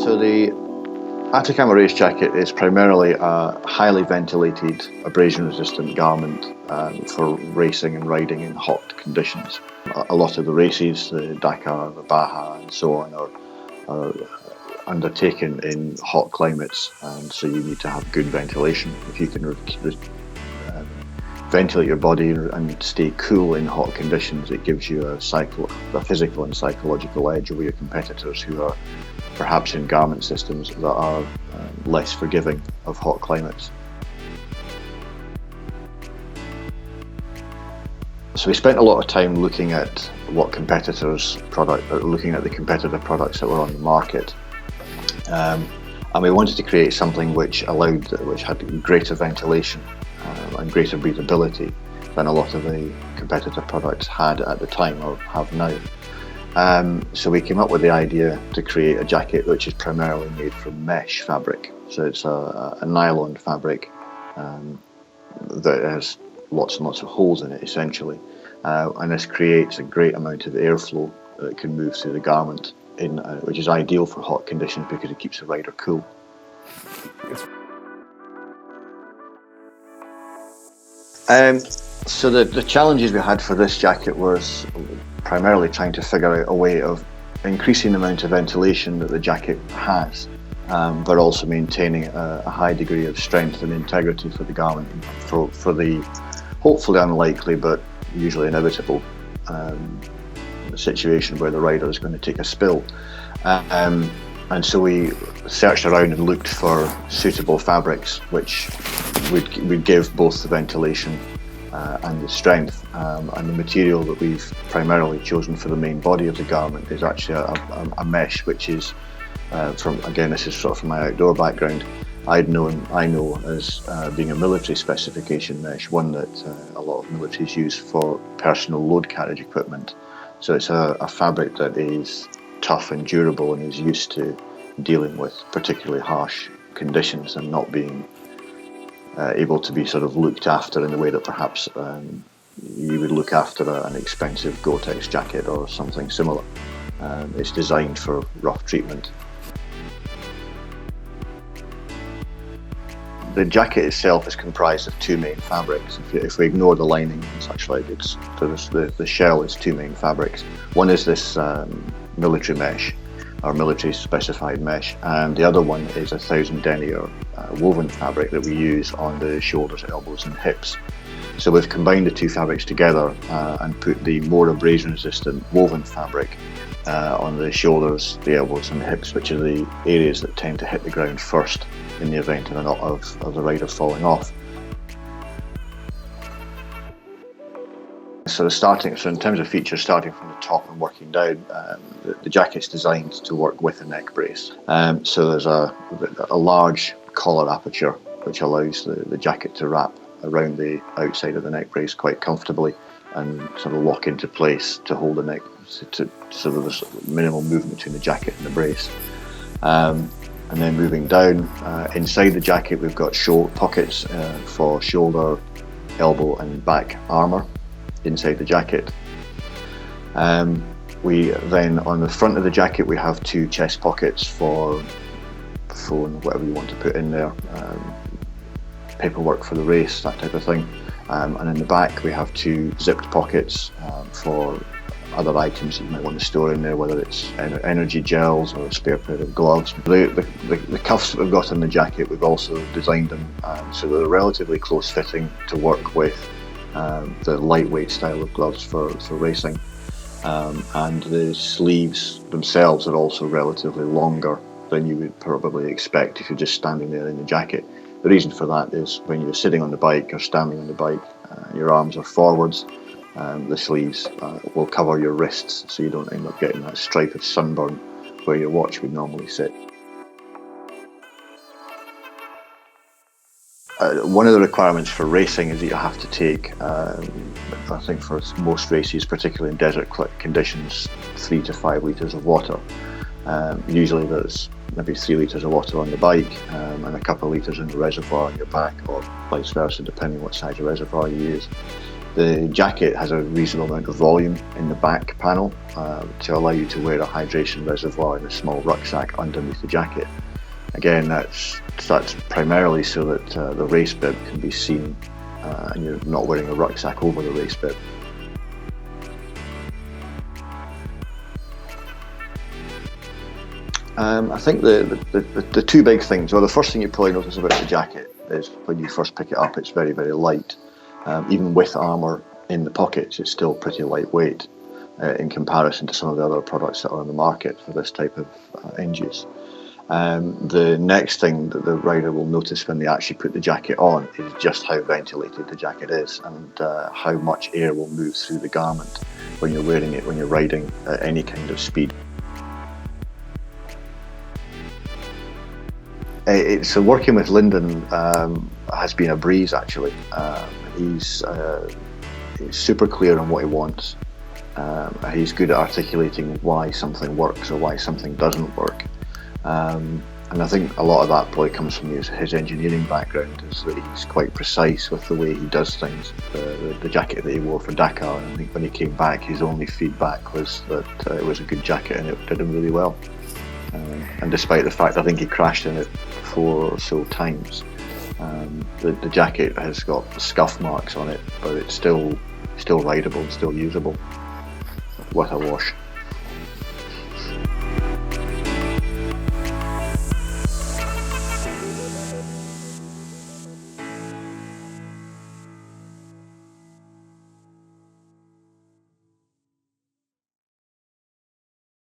So the Atacama race jacket is primarily a highly ventilated, abrasion-resistant garment for racing and riding in hot conditions. A lot of the races, the Dakar, the Baja and so on, are undertaken in hot climates, and so you need to have good ventilation. If you can ventilate your body and stay cool in hot conditions, it gives you a physical and psychological edge over your competitors who are perhaps in garment systems that are less forgiving of hot climates. So we spent a lot of time looking at what looking at the competitor products that were on the market, and we wanted to create something which had greater ventilation and greater breathability than a lot of the competitor products had at the time or have now. So we came up with the idea to create a jacket which is primarily made from mesh fabric. So it's a nylon fabric that has lots and lots of holes in it, essentially, and this creates a great amount of airflow that can move through the garment, which is ideal for hot conditions because it keeps the rider cool. So the challenges we had for this jacket was primarily trying to figure out a way of increasing the amount of ventilation that the jacket has, but also maintaining a high degree of strength and integrity for the garment for the hopefully unlikely but usually inevitable situation where the rider is going to take a spill. And so we searched around and looked for suitable fabrics which would give both the ventilation and the strength, and the material that we've primarily chosen for the main body of the garment is actually a mesh, which is this is sort of from my outdoor background. I know as being a military specification mesh, one that a lot of militaries use for personal load carriage equipment. So it's a fabric that is tough and durable and is used to dealing with particularly harsh conditions and not being able to be sort of looked after in the way that perhaps you would look after an expensive Gore-Tex jacket or something similar. It's designed for rough treatment. The jacket itself is comprised of two main fabrics. If we ignore the lining and such like, the shell is two main fabrics. One is this military mesh, or military specified mesh, and the other one is a 1000 denier woven fabric that we use on the shoulders, elbows and hips. So we've combined the two fabrics together and put the more abrasion resistant woven fabric on the shoulders, the elbows and the hips, which are the areas that tend to hit the ground first in the event of the rider falling off. So in terms of features, starting from the top and working down, the jacket's designed to work with a neck brace. So there's a large collar aperture which allows the jacket to wrap around the outside of the neck brace quite comfortably and sort of lock into place to hold the neck, so there's minimal movement between the jacket and the brace. And then moving down, inside the jacket we've got pockets for shoulder, elbow and back armour inside the jacket. We then, on the front of the jacket, we have two chest pockets for phone, whatever you want to put in there, paperwork for the race, that type of thing. And in the back we have two zipped pockets for other items that you might want to store in there, whether it's energy gels or a spare pair of gloves. The cuffs that we've got in the jacket, we've also designed them so they're relatively close fitting to work with the lightweight style of gloves for racing. And the sleeves themselves are also relatively longer than you would probably expect if you're just standing there in the jacket. The reason for that is when you're sitting on the bike or standing on the bike, your arms are forwards, the sleeves will cover your wrists so you don't end up getting that stripe of sunburn where your watch would normally sit. One of the requirements for racing is that you have to take, I think for most races, particularly in desert conditions, 3 to 5 litres of water. Usually there's maybe 3 litres of water on the bike and a couple of litres in the reservoir on your back, or vice versa, depending what size of reservoir you use. The jacket has a reasonable amount of volume in the back panel to allow you to wear a hydration reservoir in a small rucksack underneath the jacket. Again, that's primarily so that the race bib can be seen and you're not wearing a rucksack over the race bib. I think the two big things, well, the first thing you probably notice about the jacket is when you first pick it up, it's very, very light. Even with armour in the pockets, it's still pretty lightweight in comparison to some of the other products that are on the market for this type of end use. The next thing that the rider will notice when they actually put the jacket on is just how ventilated the jacket is and how much air will move through the garment when you're wearing it, when you're riding at any kind of speed. So working with Lyndon has been a breeze, actually. He's super clear on what he wants. He's good at articulating why something works or why something doesn't work. And I think a lot of that probably comes from his engineering background, is that he's quite precise with the way he does things. The jacket that he wore for Dakar, and I think when he came back, his only feedback was that it was a good jacket and it did him really well. And despite the fact I think he crashed in it 4 or so times, the jacket has got scuff marks on it, but it's still rideable, still usable. What a wash.